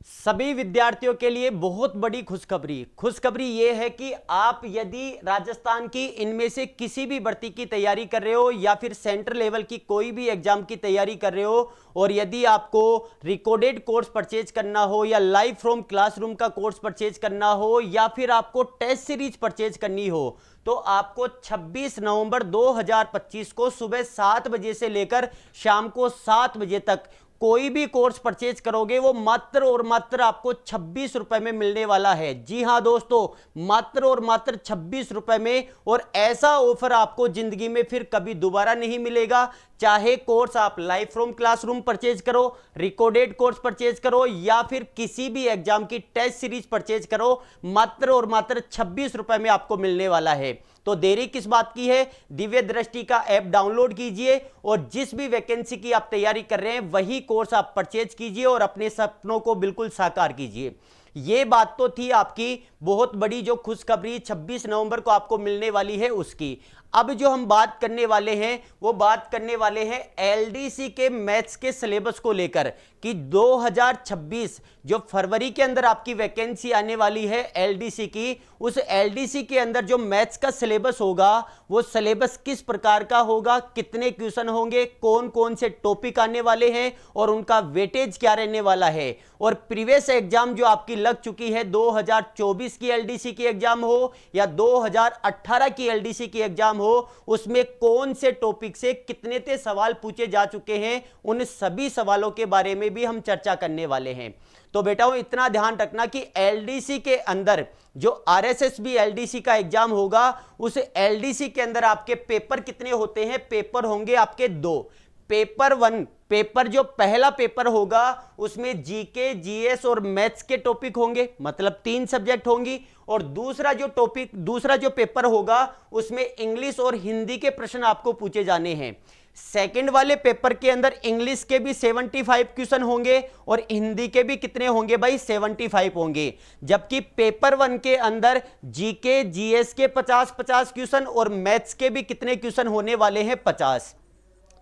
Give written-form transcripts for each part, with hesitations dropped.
सभी विद्यार्थियों के लिए बहुत बड़ी खुशखबरी ये है कि आप यदि राजस्थान की इनमें से किसी भी भर्ती की तैयारी कर रहे हो या फिर सेंट्रल लेवल की कोई भी एग्जाम की तैयारी कर रहे हो और यदि आपको रिकॉर्डेड कोर्स परचेज करना हो या लाइव फ्रॉम क्लासरूम का कोर्स परचेज करना हो या फिर आपको टेस्ट सीरीज परचेज करनी हो तो आपको 26 नवंबर 2025 को सुबह 7 बजे से लेकर शाम को 7 बजे तक कोई भी कोर्स परचेज करोगे वो मात्र और मात्र आपको 26 रुपए में मिलने वाला है। जी हां दोस्तों, मात्र और मात्र 26 रुपए में। और ऐसा ऑफर आपको जिंदगी में फिर कभी दोबारा नहीं मिलेगा। चाहे कोर्स आप लाइव फ्रॉम क्लासरूम परचेज करो, रिकॉर्डेड कोर्स परचेज करो या फिर किसी भी एग्जाम की टेस्ट सीरीज परचेज करो, मात्र और मात्र 26 रुपए में आपको मिलने वाला है। तो देरी किस बात की है? दिव्य दृष्टि का ऐप डाउनलोड कीजिए और जिस भी वैकेंसी की आप तैयारी कर रहे हैं वही कोर्स आप परचेज कीजिए और अपने सपनों को बिल्कुल साकार कीजिए। ये बात तो थी आपकी बहुत बड़ी जो खुशखबरी 26 नवंबर को आपको मिलने वाली है उसकी। अब जो हम बात करने वाले हैं वो बात करने वाले हैं एलडीसी के मैथ्स के सिलेबस को लेकर कि 2026 जो फरवरी के अंदर आपकी वैकेंसी आने वाली है एलडीसी की, उस एलडीसी के अंदर जो मैथ्स का सिलेबस होगा वो सिलेबस किस प्रकार का होगा, कितने क्वेश्चन होंगे, कौन कौन से टॉपिक आने वाले हैं और उनका वेटेज क्या रहने वाला है। और प्रीवियस एग्जाम जो आपकी लग चुकी है 2024 की एलडीसी की एग्जाम हो या 2018 की एलडीसी की एग्जाम हो, उसमें कौन से टॉपिक से कितने ते सवाल पूछे जा चुके हैं, उन सभी सवालों के बारे में भी हम चर्चा करने वाले हैं। तो बेटाओं इतना ध्यान रखना कि एलडीसी के अंदर जो आरएसएस भी एलडीसी का एग्जाम होगा उस एलडीसी के अंदर आपके पेपर कितने होते हैं? पेपर होंगे आपके दो। पेपर वन, पेपर जो पहला पेपर होगा उसमें जीके, जीएस और मैथ्स के टॉपिक होंगे, मतलब 3 सब्जेक्ट होंगी। और दूसरा जो पेपर होगा उसमें इंग्लिश और हिंदी के प्रश्न आपको पूछे जाने हैं। सेकंड वाले पेपर के अंदर इंग्लिश के भी 75 क्वेश्चन होंगे और हिंदी के भी कितने होंगे भाई? 75 होंगे। जबकि पेपर वन के अंदर जीके, जीएस के 50-50 क्वेश्चन और मैथ्स के भी कितने क्वेश्चन होने वाले हैं? 50।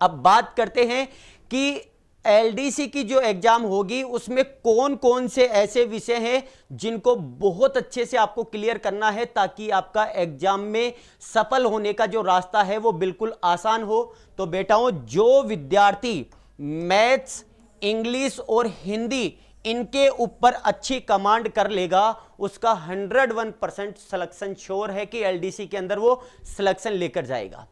अब बात करते हैं कि एलडीसी की जो एग्जाम होगी उसमें कौन कौन से ऐसे विषय हैं जिनको बहुत अच्छे से आपको क्लियर करना है ताकि आपका एग्जाम में सफल होने का जो रास्ता है वो बिल्कुल आसान हो। तो बेटाओं, जो विद्यार्थी मैथ्स, इंग्लिश और हिंदी इनके ऊपर अच्छी कमांड कर लेगा उसका 101% सिलेक्शन श्योर है कि एलडीसी के अंदर वो सिलेक्शन लेकर जाएगा।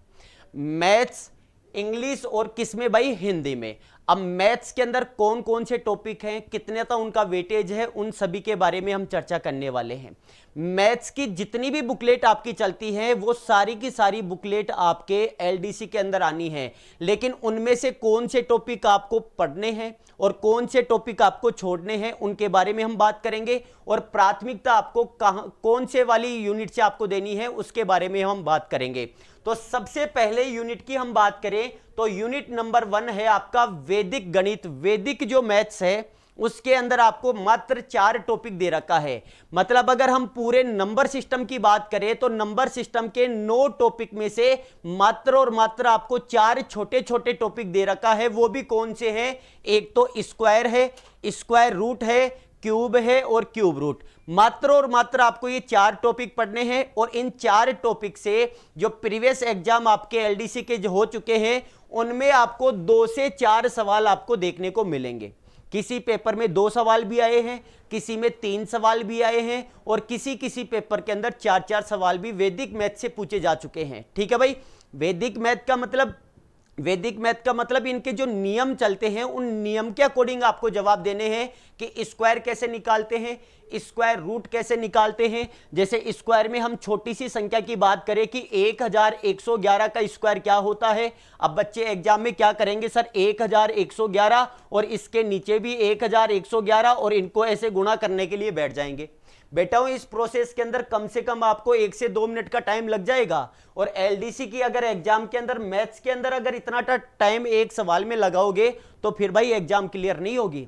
मैथ्स, इंग्लिश और किस में भाई? हिंदी में। अब मैथ्स के अंदर कौन कौन से टॉपिक हैं, कितने तक उनका वेटेज है, उन सभी के बारे में हम चर्चा करने वाले हैं। मैथ्स की जितनी भी बुकलेट आपकी चलती है वो सारी की सारी बुकलेट आपके एलडीसी के अंदर आनी है, लेकिन उनमें से कौन से टॉपिक आपको पढ़ने हैं और कौन से टॉपिक आपको छोड़ने हैं उनके बारे में हम बात करेंगे। और प्राथमिकता आपको कौन से वाली यूनिट से आपको देनी है उसके बारे में हम बात करेंगे। तो सबसे पहले यूनिट की हम बात करें तो यूनिट नंबर 1 है आपका वैदिक गणित। वैदिक जो मैथ्स है उसके अंदर आपको मात्र 4 टॉपिक दे रखा है। मतलब अगर हम पूरे नंबर सिस्टम की बात करें तो नंबर सिस्टम के 9 टॉपिक में से मात्र और मात्र आपको 4 छोटे छोटे टॉपिक दे रखा है। वो भी कौन से हैं? एक तो स्क्वायर है, स्क्वायर रूट है, क्यूब है और क्यूब रूट। मात्र और मात्र आपको ये 4 टॉपिक पढ़ने हैं और इन 4 टॉपिक से जो प्रीवियस एग्जाम आपके एलडीसी के जो हो चुके हैं उनमें आपको 2 से 4 सवाल आपको देखने को मिलेंगे। किसी पेपर में 2 सवाल भी आए हैं, किसी में 3 सवाल भी आए हैं और किसी किसी पेपर के अंदर 4-4 सवाल भी वैदिक मैथ से पूछे जा चुके हैं। ठीक है भाई। वैदिक मैथ का मतलब इनके जो नियम चलते हैं उन नियम के अकॉर्डिंग आपको जवाब देने हैं कि स्क्वायर कैसे निकालते हैं, स्क्वायर रूट कैसे निकालते हैं। जैसे स्क्वायर में हम छोटी सी संख्या की बात करें कि 1111 का स्क्वायर क्या होता है। अब बच्चे एग्जाम में क्या करेंगे? सर 1111 और इसके नीचे भी 1111 और इनको ऐसे गुणा करने के लिए बैठ जाएंगे। बेटा इस प्रोसेस के अंदर कम से कम आपको 1 से 2 मिनट का टाइम लग जाएगा। और एलडीसी की अगर एग्जाम के अंदर मैथ्स के अंदर अगर इतना टाइम एक सवाल में लगाओगे तो फिर भाई एग्जाम क्लियर नहीं होगी।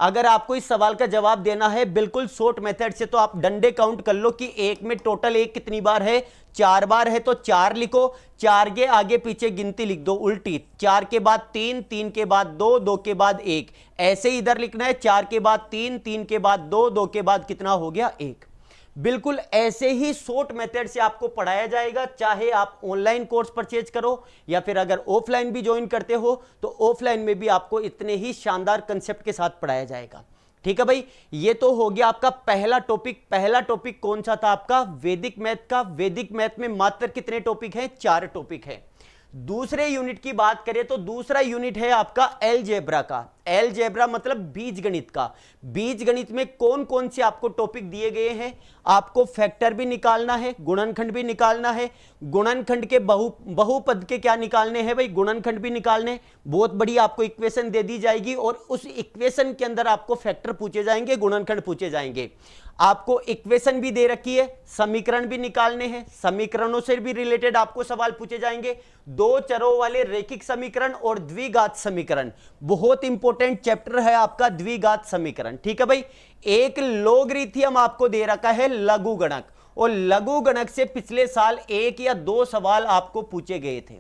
अगर आपको इस सवाल का जवाब देना है बिल्कुल शॉर्ट मेथड से, तो आप डंडे काउंट कर लो कि एक में टोटल एक कितनी बार है, 4 बार है, तो 4 लिखो, 4 के आगे पीछे गिनती लिख दो उल्टी, 4 के बाद 3, 3 के बाद 2, 2 के बाद 1, ऐसे ही इधर लिखना है, 4 के बाद 3, 3 के बाद 2, 2 के बाद कितना हो गया 1। बिल्कुल ऐसे ही शॉर्ट मेथड से आपको पढ़ाया जाएगा, चाहे आप ऑनलाइन कोर्स परचेज करो या फिर अगर ऑफलाइन भी ज्वाइन करते हो तो ऑफलाइन में भी आपको इतने ही शानदार कंसेप्ट के साथ पढ़ाया जाएगा। ठीक है भाई, ये तो हो गया आपका पहला टॉपिक। पहला टॉपिक कौन सा था आपका? वैदिक मैथ का। वैदिक मैथ में मात्र कितने टॉपिक हैं? 4 टॉपिक है। दूसरे यूनिट की बात करें तो दूसरा यूनिट है आपका अलजेब्रा का। अलजेब्रा मतलब बीजगणित का। बीजगणित में कौन कौन से आपको टॉपिक दिए गए हैं? आपको फैक्टर भी निकालना है, गुणनखंड भी निकालना है, गुणनखंड के बहुपद के क्या निकालने हैं भाई? गुणनखंड भी निकालने। बहुत बड़ी आपको इक्वेशन दे दी जाएगी और उस इक्वेशन के अंदर आपको फैक्टर पूछे जाएंगे, गुणनखंड पूछे जाएंगे। आपको इक्वेशन भी दे रखी है, समीकरण भी निकालने हैं, समीकरणों से भी रिलेटेड आपको सवाल पूछे जाएंगे। 2 चरों वाले रैखिक समीकरण और द्विघात समीकरण, बहुत इंपॉर्टेंट चैप्टर है आपका द्विघात समीकरण। ठीक है भाई, एक लॉगरिथम आपको दे रखा है लघुगणक, और लघुगणक से पिछले साल 1 या 2 सवाल आपको पूछे गए थे।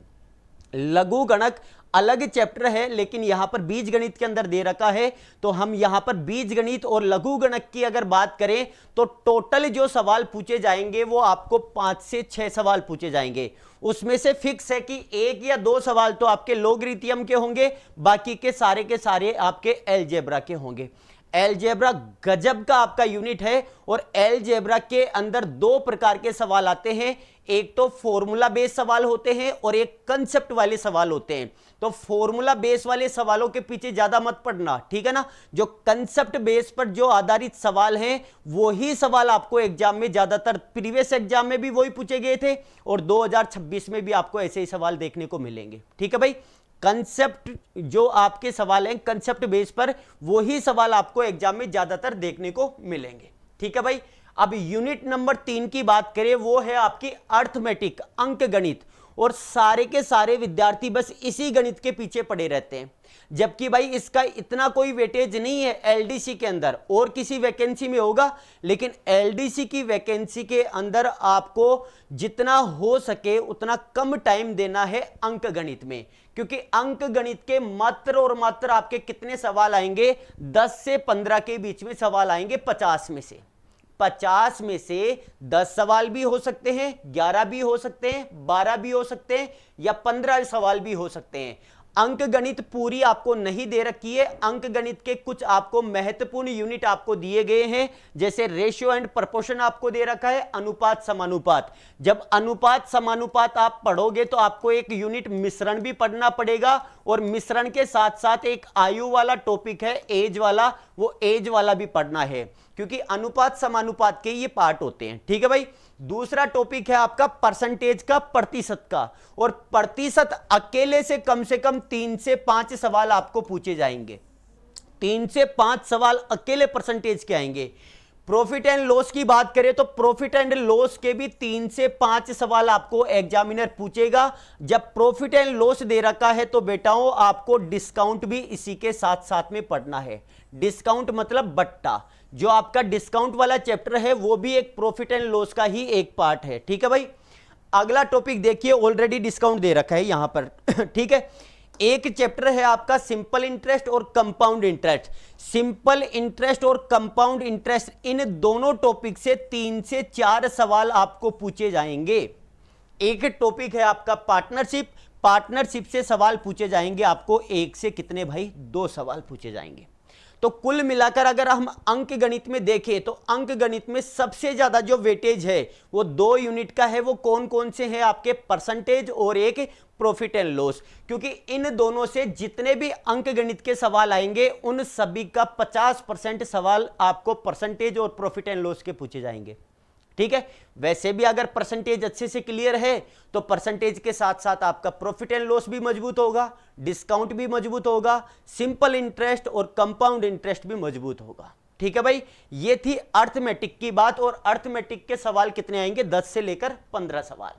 लघुगणक अलग चैप्टर है, लेकिन यहां पर बीजगणित के अंदर दे रखा है, तो हम यहां पर बीजगणित और लघुगणक की अगर बात करें तो टोटल जो सवाल पूछे जाएंगे वो आपको 5 से 6 सवाल पूछे जाएंगे। उसमें से फिक्स है कि 1 या 2 सवाल तो आपके लॉगरिथम के होंगे, बाकी के सारे आपके अलजेब्रा के होंगे। अलजेब्रा गजब का आपका यूनिट है, और अलजेब्रा के अंदर 2 प्रकार के सवाल आते हैं, एक तो फॉर्मूला बेस सवाल होते हैं और एक कंसेप्ट वाले सवाल होते हैं। तो फॉर्मूला बेस वाले सवालों के पीछे ज्यादा मत पड़ना, ठीक है ना। जो कंसेप्ट बेस पर जो आधारित सवाल हैं वही सवाल आपको एग्जाम में ज्यादातर, प्रीवियस एग्जाम में भी वही पूछे गए थे और 2026 में भी आपको ऐसे ही सवाल देखने को मिलेंगे। ठीक है भाई, कंसेप्ट जो आपके सवाल हैं कंसेप्ट बेस पर, वही सवाल आपको एग्जाम में ज्यादातर देखने को मिलेंगे। ठीक है भाई, अब यूनिट नंबर 3 की बात करें, वो है आपकी अर्थमेटिक, अंक गणित। और सारे के सारे विद्यार्थी बस इसी गणित के पीछे पड़े रहते हैं, जबकि भाई इसका इतना कोई वेटेज नहीं है एलडीसी के अंदर, और किसी वैकेंसी में होगा, लेकिन एलडीसी की वैकेंसी के अंदर आपको जितना हो सके उतना कम टाइम देना है अंक गणित में, क्योंकि अंक गणित के मात्र और मात्र आपके कितने सवाल आएंगे? 10 से 15 के बीच में सवाल आएंगे। 50 में से 10 सवाल भी हो सकते हैं, 11 भी हो सकते हैं, 12 भी हो सकते हैं, या 15 सवाल भी हो सकते हैं। अंक गणित पूरी आपको नहीं दे रखी है। अंक गणित के कुछ आपको महत्वपूर्ण यूनिट आपको दिए गए हैं, जैसे रेशियो एंड प्रोपोर्शन आपको दे रखा है, अनुपात समानुपात। जब अनुपात समानुपात आप पढ़ोगे तो आपको एक यूनिट मिश्रण भी पढ़ना पड़ेगा, और मिश्रण के साथ साथ एक आयु वाला टॉपिक है, एज वाला, वो एज वाला भी पढ़ना है, क्योंकि अनुपात समानुपात के ये पार्ट होते हैं। ठीक है भाई, दूसरा टॉपिक है आपका परसेंटेज का, प्रतिशत का, और प्रतिशत अकेले से कम 3 से 5 सवाल आपको पूछे जाएंगे। 3 से 5 सवाल अकेले परसेंटेज के आएंगे। प्रॉफिट एंड लॉस की बात करें तो प्रॉफिट एंड लॉस के भी 3 से 5 सवाल आपको एग्जामिनर पूछेगा। जब प्रॉफिट एंड लॉस दे रखा है तो बेटाओं आपको डिस्काउंट भी इसी के साथ साथ में पढ़ना है। डिस्काउंट मतलब बट्टा, जो आपका डिस्काउंट वाला चैप्टर है वो भी एक प्रॉफिट एंड लॉस का ही एक पार्ट है। ठीक है भाई, अगला टॉपिक देखिए, ऑलरेडी डिस्काउंट दे रखा है यहां पर। ठीक है, एक चैप्टर है आपका सिंपल इंटरेस्ट और कंपाउंड इंटरेस्ट। सिंपल इंटरेस्ट और कंपाउंड इंटरेस्ट, इन दोनों टॉपिक से 3 से 4 सवाल आपको पूछे जाएंगे। एक टॉपिक है आपका पार्टनरशिप, पार्टनरशिप से सवाल पूछे जाएंगे आपको 1 से कितने भाई? 2 सवाल पूछे जाएंगे। तो कुल मिलाकर अगर हम अंक गणित में देखें तो अंक गणित में सबसे ज्यादा जो वेटेज है वो 2 यूनिट का है। वो कौन कौन से हैं आपके? परसेंटेज और एक प्रॉफिट एंड लॉस, क्योंकि इन दोनों से जितने भी अंक गणित के सवाल आएंगे उन सभी का 50% सवाल आपको परसेंटेज और प्रॉफिट एंड लॉस के पूछे जाएंगे। ठीक है, वैसे भी अगर परसेंटेज अच्छे से क्लियर है तो परसेंटेज के साथ साथ आपका प्रॉफिट एंड लॉस भी मजबूत होगा, डिस्काउंट भी मजबूत होगा, सिंपल इंटरेस्ट और कंपाउंड इंटरेस्ट भी मजबूत होगा। ठीक है भाई, ये थी अर्थमेटिक की बात, और अर्थमेटिक के सवाल कितने आएंगे? 10 से लेकर 15 सवाल।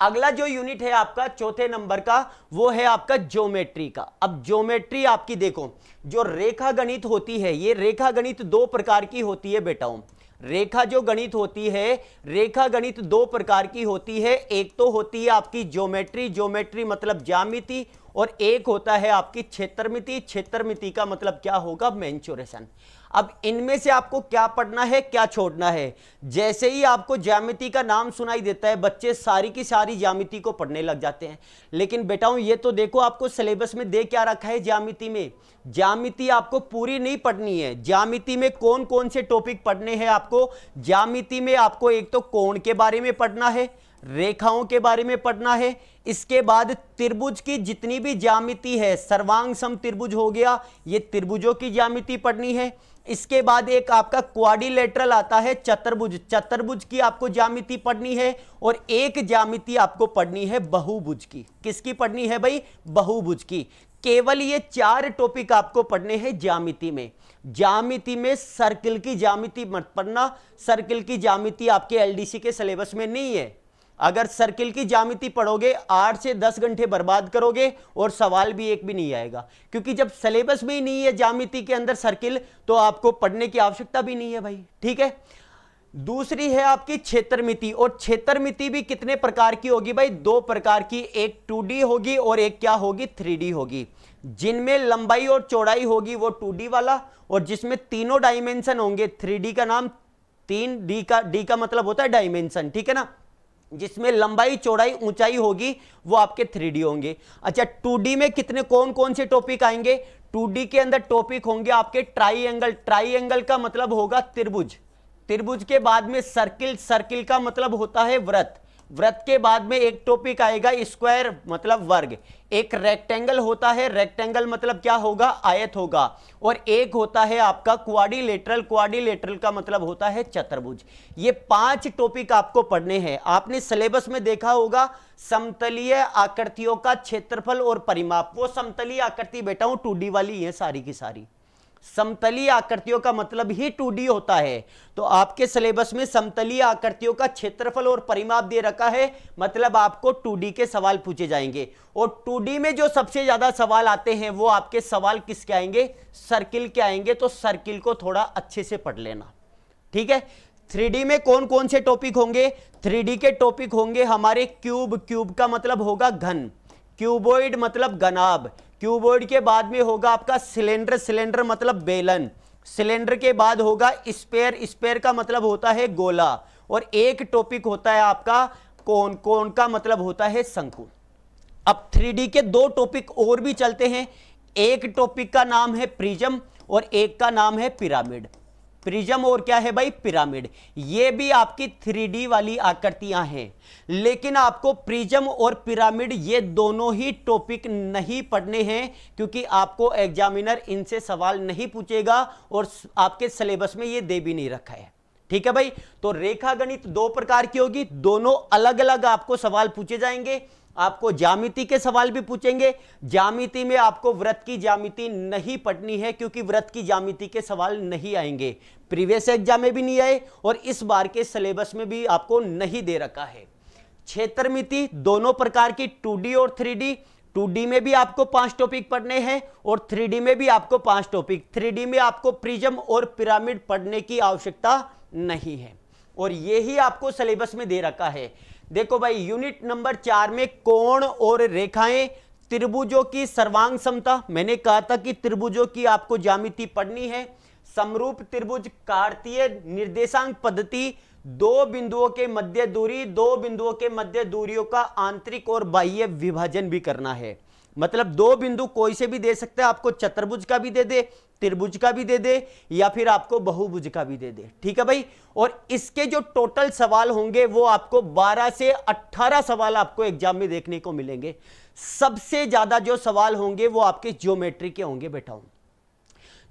अगला जो यूनिट है आपका चौथे नंबर का, वो है आपका ज्योमेट्री का। अब ज्योमेट्री आपकी देखो, जो रेखा गणित होती है, ये रेखा गणित दो प्रकार की होती है बेटाओं। रेखा जो गणित होती है, रेखा गणित दो प्रकार की होती है। एक तो होती है आपकी ज्योमेट्री, ज्योमेट्री मतलब ज्यामिति, और एक होता है आपकी क्षेत्रमिति। क्षेत्रमिति का मतलब क्या होगा, मेंसुरेशन। अब इनमें से आपको क्या पढ़ना है, क्या छोड़ना है। जैसे ही आपको ज्यामिति का नाम सुनाई देता है, बच्चे सारी की सारी ज्यामिति को पढ़ने लग जाते हैं। लेकिन बेटाओं ये तो देखो, आपको सिलेबस में दे क्या रखा है ज्यामिति में। ज्यामिति आपको पूरी नहीं पढ़नी है। ज्यामिति में कौन कौन से टॉपिक पढ़ने हैं आपको। ज्यामिति में आपको एक तो कोण के बारे में पढ़ना है, रेखाओं के बारे में पढ़ना है, इसके बाद त्रिभुज की जितनी भी ज्यामिति है, सर्वांग सम त्रिभुज हो गया, ये त्रिभुजों की ज्यामिति पढ़नी है। इसके बाद एक आपका क्वाड्रिलेटरल आता है, चतुर्भुज, चतुर्भुज की आपको ज्यामिति पढ़नी है। और एक ज्यामिति आपको पढ़नी है बहुभुज की। किसकी पढ़नी है भाई, बहुभुज की। केवल ये चार टॉपिक आपको पढ़ने हैं ज्यामिति में। ज्यामिति में सर्किल की ज्यामिति मत पढ़ना, सर्किल की ज्यामिति आपके एलडीसी के सिलेबस में नहीं है। अगर सर्किल की ज्यामिति पढ़ोगे 8 से 10 घंटे बर्बाद करोगे और सवाल भी एक भी नहीं आएगा, क्योंकि जब सिलेबस में ही नहीं है ज्यामिति के अंदर सर्किल, तो आपको पढ़ने की आवश्यकता भी नहीं है भाई। ठीक है, दूसरी है आपकी क्षेत्रमिति। और क्षेत्रमिति भी कितने प्रकार की होगी भाई, दो प्रकार की, एक 2D होगी और एक क्या होगी, 3D होगी। जिनमें लंबाई और चौड़ाई होगी वो 2D वाला, और जिसमें तीनों डायमेंशन होंगे, 3D का नाम 3D का, D का मतलब होता है डायमेंशन, ठीक है ना। जिसमें लंबाई चौड़ाई ऊंचाई होगी वो आपके 3D होंगे। अच्छा, 2D में कितने कौन कौन से टॉपिक आएंगे। 2D के अंदर टॉपिक होंगे आपके ट्राइएंगल, ट्राइएंगल का मतलब होगा त्रिभुज, त्रिभुज के बाद में सर्किल, सर्किल का मतलब होता है वृत्त, वृत्त के बाद में एक टॉपिक आएगा स्क्वायर मतलब वर्ग, एक रेक्टेंगल होता है, रेक्टेंगल मतलब क्या होगा, आयत होगा, और एक होता है आपका क्वाड्रिलेटरल, क्वाड्रिलेटरल का मतलब होता है चतुर्भुज। ये 5 टॉपिक आपको पढ़ने हैं। आपने सिलेबस में देखा होगा समतलीय आकृतियों का क्षेत्रफल और परिमाप। वो समतलीय आकृति बेटा 2D वाली है सारी की सारी। समतलीय आकृतियों का मतलब ही 2D होता है। तो आपके सिलेबस में समतलीय आकृतियों का क्षेत्रफल और परिमाप दे रखा है, मतलब आपको 2D के सवाल पूछे जाएंगे। और 2D में जो सबसे ज्यादा सवाल आते हैं वो आपके सवाल किसके आएंगे, सर्किल के आएंगे। तो सर्किल को थोड़ा अच्छे से पढ़ लेना, ठीक है। 3D में कौन कौन से टॉपिक होंगे, 3D के टॉपिक होंगे हमारे क्यूब, क्यूब का मतलब होगा घन, क्यूबॉइड मतलब घनाभ, क्यूबॉइड के बाद में होगा आपका सिलेंडर, सिलेंडर मतलब बेलन, सिलेंडर के बाद होगा स्पेयर, स्पेयर का मतलब होता है गोला, और एक टॉपिक होता है आपका कोन, कोन का मतलब होता है शंकु। अब 3D के 2 टॉपिक और भी चलते हैं। एक टॉपिक का नाम है प्रिज्म और एक का नाम है पिरामिड। प्रिज्म और क्या है भाई, पिरामिड। ये भी आपकी 3D वाली आकृतियां हैं, लेकिन आपको प्रिज्म और पिरामिड ये दोनों ही टॉपिक नहीं पढ़ने हैं, क्योंकि आपको एग्जामिनर इनसे सवाल नहीं पूछेगा और आपके सिलेबस में ये दे भी नहीं रखा है। ठीक है भाई। तो रेखा गणित 2 प्रकार की होगी, दोनों अलग अलग आपको सवाल पूछे जाएंगे। आपको ज्यामिति के सवाल भी पूछेंगे। ज्यामिति में आपको वृत्त की ज्यामिति नहीं पढ़नी है, क्योंकि वृत्त की ज्यामिति के सवाल नहीं आएंगे, प्रीवियस एग्जाम में भी नहीं आए और इस बार के सिलेबस में भी आपको नहीं दे रखा है। क्षेत्रमिति दोनों प्रकार की, 2D और 3D। 2D में भी आपको 5 टॉपिक पढ़ने हैं और 3D में भी आपको 5 टॉपिक। 3D में आपको प्रिज्म और पिरामिड पढ़ने की आवश्यकता नहीं है, और यही आपको सिलेबस में दे रखा है। देखो भाई, यूनिट नंबर 4 में कोण और रेखाएं, त्रिभुजों की सर्वांग समता। मैंने कहा था कि त्रिभुजों की आपको ज्यामिति पढ़नी है। समरूप त्रिभुज, कार्तीय निर्देशांक पद्धति, 2 बिंदुओं के मध्य दूरी, 2 बिंदुओं के मध्य दूरियों का आंतरिक और बाह्य विभाजन भी करना है। मतलब 2 बिंदु कोई से भी दे सकते हैं, आपको चतुर्भुज का भी दे दे, त्रिभुज का भी दे दे, या फिर आपको बहुभुज का भी दे दे। ठीक है भाई। और इसके जो टोटल सवाल होंगे वो आपको 12 से 18 सवाल आपको एग्जाम में देखने को मिलेंगे। सबसे ज्यादा जो सवाल होंगे वो आपके ज्योमेट्री के होंगे बेटा।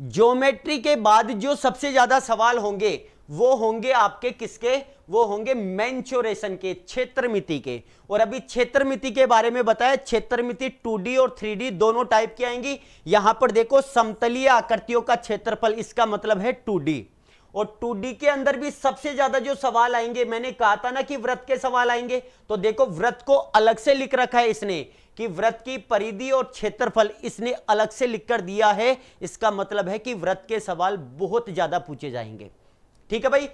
ज्योमेट्री के बाद जो सबसे ज्यादा सवाल होंगे वो होंगे आपके किसके, वो होंगे मेंसुरेशन के, क्षेत्रमिति के। और अभी क्षेत्रमिति के बारे में बताया, क्षेत्रमिति 2D और 3D दोनों टाइप की आएंगी। यहां पर देखो समतलीय आकृतियों का क्षेत्रफल, इसका मतलब है 2D, और 2D के अंदर भी सबसे ज्यादा जो सवाल आएंगे, मैंने कहा था ना कि वृत्त के सवाल आएंगे, तो देखो वृत्त को अलग से लिख रखा है इसने कि वृत्त की परिधि और क्षेत्रफल इसने अलग से लिखकर दिया है। इसका मतलब है कि वृत्त के सवाल बहुत ज्यादा पूछे जाएंगे। ठीक है भाई।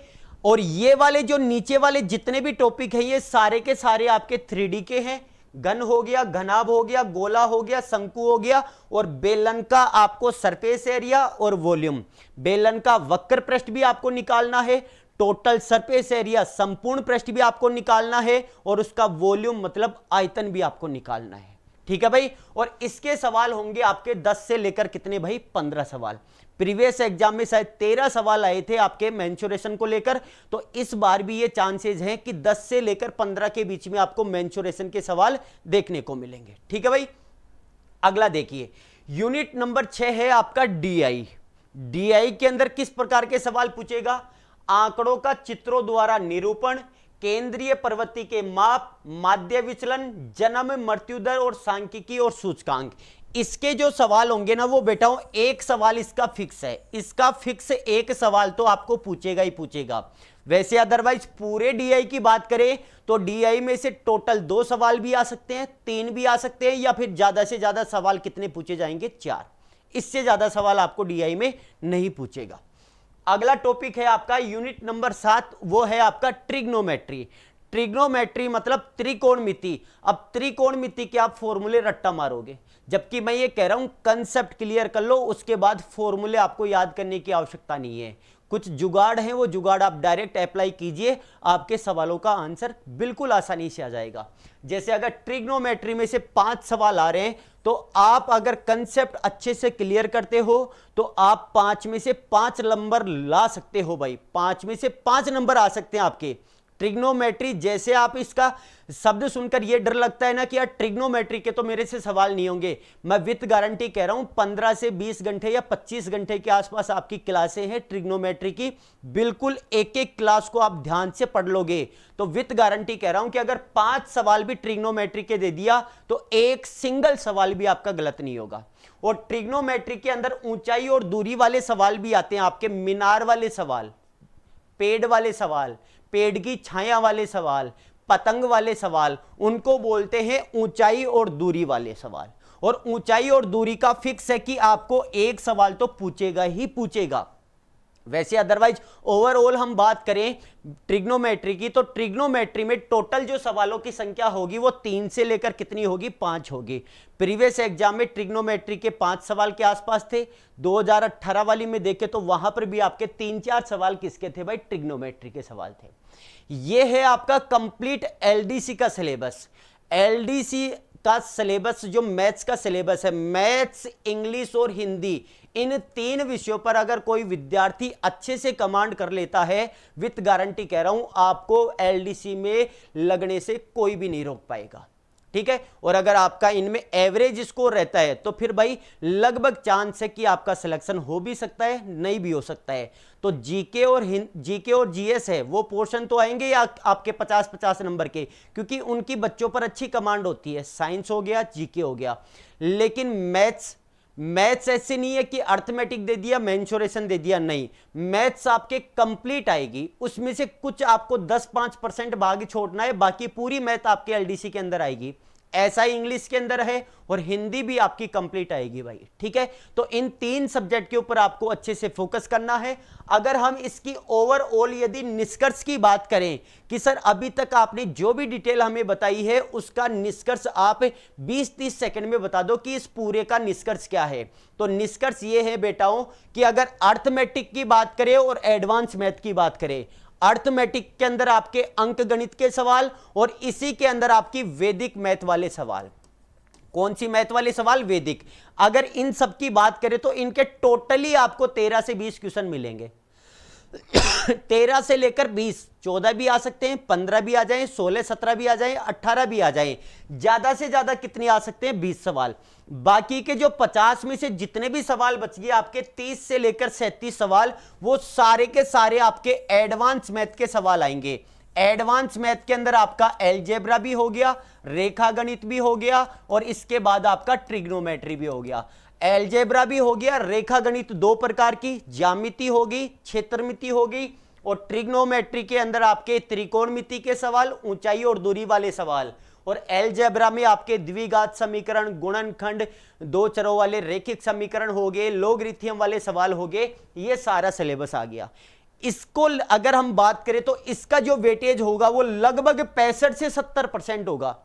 और ये वाले जो नीचे वाले जितने भी टॉपिक है, ये सारे के सारे आपके 3D के हैं। घन हो गया, घनाभ हो गया, गोला हो गया, शंकु हो गया, और बेलन का आपको सरफेस एरिया और वॉल्यूम, बेलन का वक्र पृष्ठ भी आपको निकालना है, टोटल सरफेस एरिया संपूर्ण पृष्ठ भी आपको निकालना है, और उसका वॉल्यूम मतलब आयतन भी आपको निकालना है। ठीक है भाई। और इसके सवाल होंगे आपके 10 से लेकर कितने भाई, 15 सवाल। प्रीवियस एग्जाम में शायद 13 सवाल आए थे आपके मेंसुरेशन को लेकर, तो इस बार भी ये चांसेस हैं कि 10 से लेकर 15 के बीच में आपको मेंसुरेशन के सवाल देखने को मिलेंगे। ठीक है भाई। अगला देखिए, यूनिट नंबर 6 है आपका डीआई। डीआई के अंदर किस प्रकार के सवाल पूछेगा? आंकड़ों का चित्रों द्वारा निरूपण, केंद्रीय प्रवृत्ति के माप, माध्य विचलन, जन्म मृत्यु दर और सांख्यिकी और सूचकांक। इसके जो सवाल होंगे ना वो बेटा एक सवाल इसका फिक्स है, इसका फिक्स एक सवाल तो आपको पूछेगा ही पूछेगा। वैसे अदरवाइज पूरे डीआई की बात करें तो डीआई में से टोटल 2 सवाल भी आ सकते हैं, 3 भी आ सकते हैं, या फिर ज्यादा से ज्यादा सवाल कितने पूछे जाएंगे? 4। इससे ज्यादा सवाल आपको डीआई में नहीं पूछेगा। अगला टॉपिक है आपका यूनिट नंबर 7, वो है आपका ट्रिग्नोमेट्री। ट्रिग्नोमेट्री मतलब त्रिकोणमिति। अब त्रिकोणमिति के आप फॉर्मूले रट्टा मारोगे, जबकि मैं ये कह रहा हूं कंसेप्ट क्लियर कर लो, उसके बाद फॉर्मूले आपको याद करने की आवश्यकता नहीं है। कुछ जुगाड़ हैं, वो जुगाड़ आप डायरेक्ट अप्लाई कीजिए, आपके सवालों का आंसर बिल्कुल आसानी से आ जाएगा। जैसे अगर ट्रिग्नोमेट्री में से 5 सवाल आ रहे हैं, तो आप अगर कंसेप्ट अच्छे से क्लियर करते हो तो आप 5 में से 5 नंबर ला सकते हो भाई, 5 में से 5 नंबर आ सकते हैं आपके। ट्रिग्नोमेट्री जैसे आप इसका शब्द सुनकर ये डर लगता है ना कि यार ट्रिग्नोमेट्री के तो मेरे से सवाल नहीं होंगे, मैं विथ गारंटी कह रहा हूं 15 से 20 घंटे या 25 घंटे के आसपास आपकी क्लासें हैं ट्रिग्नोमेट्री की। बिल्कुल एक एक क्लास को आप ध्यान से पढ़ लोगे तो विथ गारंटी कह रहा हूं कि अगर 5 सवाल भी ट्रिग्नोमेट्री के दे दिया तो एक सिंगल सवाल भी आपका गलत नहीं होगा। और ट्रिग्नोमेट्री के अंदर ऊंचाई और दूरी वाले सवाल भी आते हैं आपके, मीनार वाले सवाल, पेड़ वाले सवाल, पेड़ की छाया वाले सवाल, पतंग वाले सवाल, उनको बोलते हैं ऊंचाई और दूरी वाले सवाल। और ऊंचाई और दूरी का फिक्स है कि आपको एक सवाल तो पूछेगा ही पूछेगा। वैसे अदरवाइज ओवरऑल हम बात करें ट्रिग्नोमेट्री की, तो ट्रिग्नोमेट्री में टोटल जो सवालों की संख्या होगी वो 3 से लेकर कितनी होगी? 5 होगी। प्रीवियस एग्जाम में ट्रिग्नोमेट्री के 5 सवाल के आसपास थे। 2018 वाली में देखे तो वहां पर भी आपके 3-4 सवाल किसके थे भाई? ट्रिग्नोमेट्री के सवाल थे। ये है आपका कंप्लीट एलडीसी का सिलेबस। एलडीसी का सिलेबस जो मैथ्स का सिलेबस है, मैथ्स, इंग्लिश और हिंदी, इन 3 विषयों पर अगर कोई विद्यार्थी अच्छे से कमांड कर लेता है, विथ गारंटी कह रहा हूं आपको एलडीसी में लगने से कोई भी नहीं रोक पाएगा। ठीक है। और अगर आपका इनमें एवरेज स्कोर रहता है तो फिर भाई लगभग चांस है कि आपका सिलेक्शन हो भी सकता है, नहीं भी हो सकता है। तो जीके और जीएस है वो पोर्शन तो आएंगे या आपके 50-50 नंबर के, क्योंकि उनकी बच्चों पर अच्छी कमांड होती है। साइंस हो गया, जीके हो गया, लेकिन मैथ्स ऐसे नहीं है कि अर्थमेटिक दे दिया, मेंसुरेशन दे दिया, नहीं। मैथ्स आपके कंप्लीट आएगी, उसमें से कुछ आपको 10-5% भाग छोड़ना है, बाकी पूरी मैथ आपके एलडीसी के अंदर आएगी। ऐसा ही इंग्लिश के अंदर है और हिंदी भी आपकी कंप्लीट आएगी भाई। ठीक है। तो इन 3 सब्जेक्ट के ऊपर आपको अच्छे से फोकस करना है। अगर हम इसकी ओवरऑल यदि निष्कर्ष की बात करें कि सर अभी तक आपने जो भी डिटेल हमें बताई है उसका निष्कर्ष आप 20-30 सेकंड में बता दो कि इस पूरे का निष्कर्ष क्या है, तो निष्कर्ष ये है बेटाओं कि अगर अर्थमेटिक की बात करें और एडवांस मैथ की बात करें, अर्थमेटिक के अंदर आपके अंक गणित के सवाल और इसी के अंदर आपकी वैदिक मैथ वाले सवाल। कौन सी मैथ वाले सवाल? वैदिक। अगर इन सब की बात करें तो इनके टोटली आपको 13 से 20 क्वेश्चन मिलेंगे। 13 से लेकर 20, 14 भी आ सकते हैं, 15 भी आ जाएं, 16, 17 भी आ जाएं, 18 भी आ जाएं। ज्यादा से ज्यादा कितने आ सकते हैं? 20 सवाल। बाकी के जो 50 में से जितने भी सवाल बच गए आपके 30 से लेकर 37 सवाल, वो सारे के सारे आपके एडवांस मैथ के सवाल आएंगे। एडवांस मैथ के अंदर आपका अलजेब्रा भी हो गया, रेखा गणित भी हो गया और इसके बाद आपका ट्रिग्नोमेट्री भी हो गया। एलजेब्रा भी हो गया, रेखा गणित दो प्रकार की, ज्यामिति होगी, क्षेत्रमिति होगी, और ट्रिग्नोमेट्री के अंदर आपके त्रिकोणमिति के सवाल, ऊंचाई और दूरी वाले सवाल, और एलजेब्रा में आपके द्विघात समीकरण, गुणनखंड, दो चरों वाले रैखिक समीकरण हो गए, लोगरिथम वाले सवाल हो गए। ये सारा सिलेबस आ गया। इसको अगर हम बात करें तो इसका जो वेटेज होगा वो लगभग 65 से 70% होगा।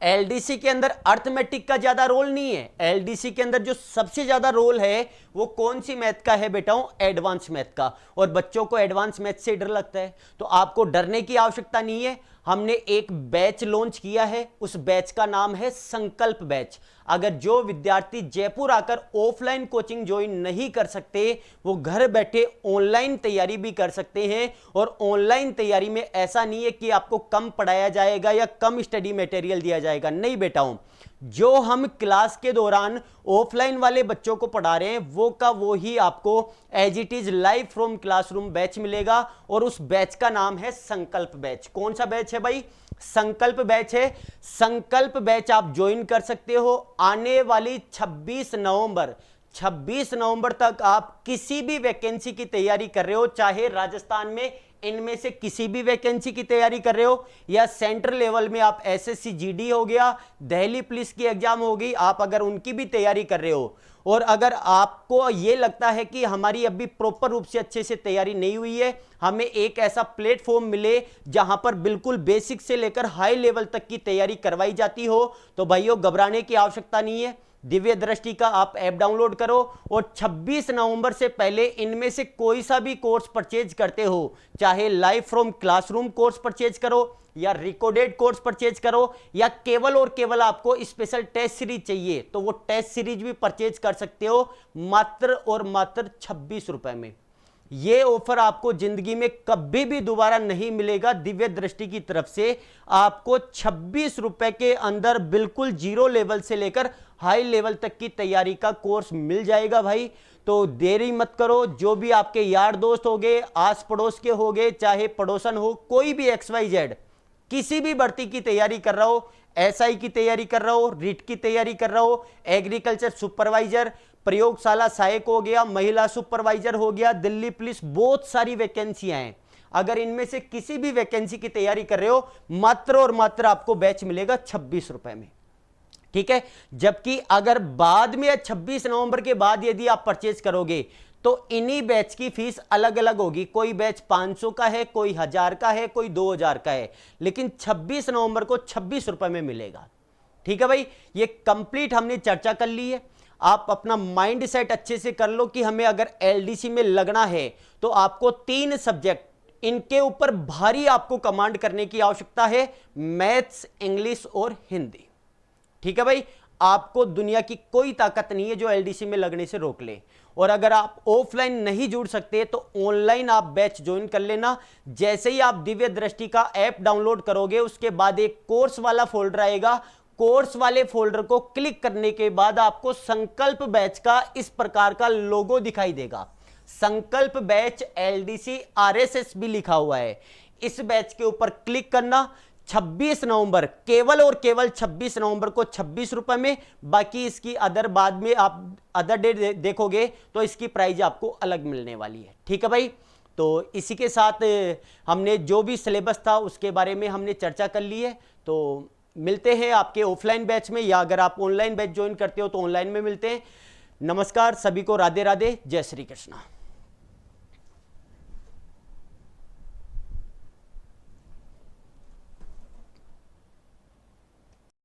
एलडीसी के अंदर अर्थमेटिक का ज्यादा रोल नहीं है। एलडीसी के अंदर जो सबसे ज्यादा रोल है वो कौन सी मैथ का है बेटाओं? एडवांस मैथ का। और बच्चों को एडवांस मैथ से डर लगता है, तो आपको डरने की आवश्यकता नहीं है। हमने एक बैच लॉन्च किया है, उस बैच का नाम है संकल्प बैच। अगर जो विद्यार्थी जयपुर आकर ऑफलाइन कोचिंग ज्वाइन नहीं कर सकते, वो घर बैठे ऑनलाइन तैयारी भी कर सकते हैं। और ऑनलाइन तैयारी में ऐसा नहीं है कि आपको कम पढ़ाया जाएगा या कम स्टडी मटेरियल दिया जाएगा, नहीं बेटाओं। जो हम क्लास के दौरान ऑफलाइन वाले बच्चों को पढ़ा रहे हैं वो का वो ही आपको as it is live from classroom batch मिलेगा। और उस बैच का नाम है संकल्प बैच। कौन सा बैच है भाई? संकल्प बैच है। संकल्प बैच आप ज्वाइन कर सकते हो। आने वाली 26 नवंबर तक आप किसी भी वैकेंसी की तैयारी कर रहे हो, चाहे राजस्थान में इनमें से किसी भी वैकेंसी की तैयारी कर रहे हो, या सेंट्रल लेवल में आप एसएससी जीडी हो गया, दिल्ली पुलिस की एग्जाम होगी, आप अगर उनकी भी तैयारी कर रहे हो, और अगर आपको यह लगता है कि हमारी अभी प्रॉपर रूप से अच्छे से तैयारी नहीं हुई है, हमें एक ऐसा प्लेटफॉर्म मिले जहां पर बिल्कुल बेसिक से लेकर हाई लेवल तक की तैयारी करवाई जाती हो, तो भाइयों घबराने की आवश्यकता नहीं है। दिव्य दृष्टि का आप ऐप डाउनलोड करो और 26 नवंबर से पहले इनमें से कोई सा भी कोर्स परचेज करते हो, चाहे live from classroom course purchase करो या रिकॉर्डेड कोर्स परचेज करो, या केवल और केवल आपको स्पेशल टेस्ट सीरीज चाहिए तो वो टेस्ट सीरीज भी परचेज कर सकते हो मात्र और मात्र 26 रुपए में। ये ऑफर आपको जिंदगी में कभी भी दोबारा नहीं मिलेगा। दिव्य दृष्टि की तरफ से आपको 26 रुपए के अंदर बिल्कुल जीरो लेवल से लेकर हाई लेवल तक की तैयारी का कोर्स मिल जाएगा भाई। तो देरी मत करो। जो भी आपके यार दोस्त हो गए, आस पड़ोस के हो गए, चाहे पड़ोसन हो, कोई भी XYZ किसी भी भर्ती की तैयारी कर रहा हो, SI की तैयारी कर रहा हो, रीट की तैयारी कर रहा हो, एग्रीकल्चर सुपरवाइजर, प्रयोगशाला सहायक हो गया, महिला सुपरवाइजर हो गया, दिल्ली पुलिस, बहुत सारी वैकेंसियां हैं। अगर इनमें से किसी भी वैकेंसी की तैयारी कर रहे हो, मात्र और मात्र आपको बैच मिलेगा 26 रुपए में, ठीक है। जबकि अगर बाद में 26 नवंबर के बाद यदि आप परचेज करोगे तो इन्हीं बैच की फीस अलग अलग होगी। कोई बैच 500 का है, कोई 1000 का है, कोई 2000 का है, लेकिन 26 नवंबर को 26 रुपए में मिलेगा, ठीक है भाई। ये कंप्लीट हमने चर्चा कर ली है। आप अपना माइंड सेट अच्छे से कर लो कि हमें अगर एलडीसी में लगना है तो आपको 3 सब्जेक्ट, इनके ऊपर भारी आपको कमांड करने की आवश्यकता है, मैथ्स, इंग्लिश और हिंदी, ठीक है भाई। आपको दुनिया की कोई ताकत नहीं है जो एलडीसी में लगने से रोक ले। और अगर आप ऑफलाइन नहीं जुड़ सकते तो ऑनलाइन आप बैच ज्वाइन कर लेना। जैसे ही आप दिव्य दृष्टि का ऐप डाउनलोड करोगे उसके बाद एक कोर्स वाला फोल्डर आएगा। कोर्स वाले फोल्डर को क्लिक करने के बाद आपको संकल्प बैच का इस प्रकार का लोगो दिखाई देगा। संकल्प बैच एलडीसी आरएसएस भी लिखा हुआ है। इस बैच के ऊपर क्लिक करना। 26 नवंबर, केवल और केवल 26 नवंबर को 26 रुपए में। बाकी इसकी अदर बाद में आप अदर डे देखोगे तो इसकी प्राइस आपको अलग मिलने वाली है, ठीक है भाई। तो इसी के साथ हमने जो भी सिलेबस था उसके बारे में हमने चर्चा कर ली है। तो मिलते हैं आपके ऑफलाइन बैच में, या अगर आप ऑनलाइन बैच ज्वाइन करते हो तो ऑनलाइन में मिलते हैं। नमस्कार सभी को, राधे राधे, जय श्री कृष्णा।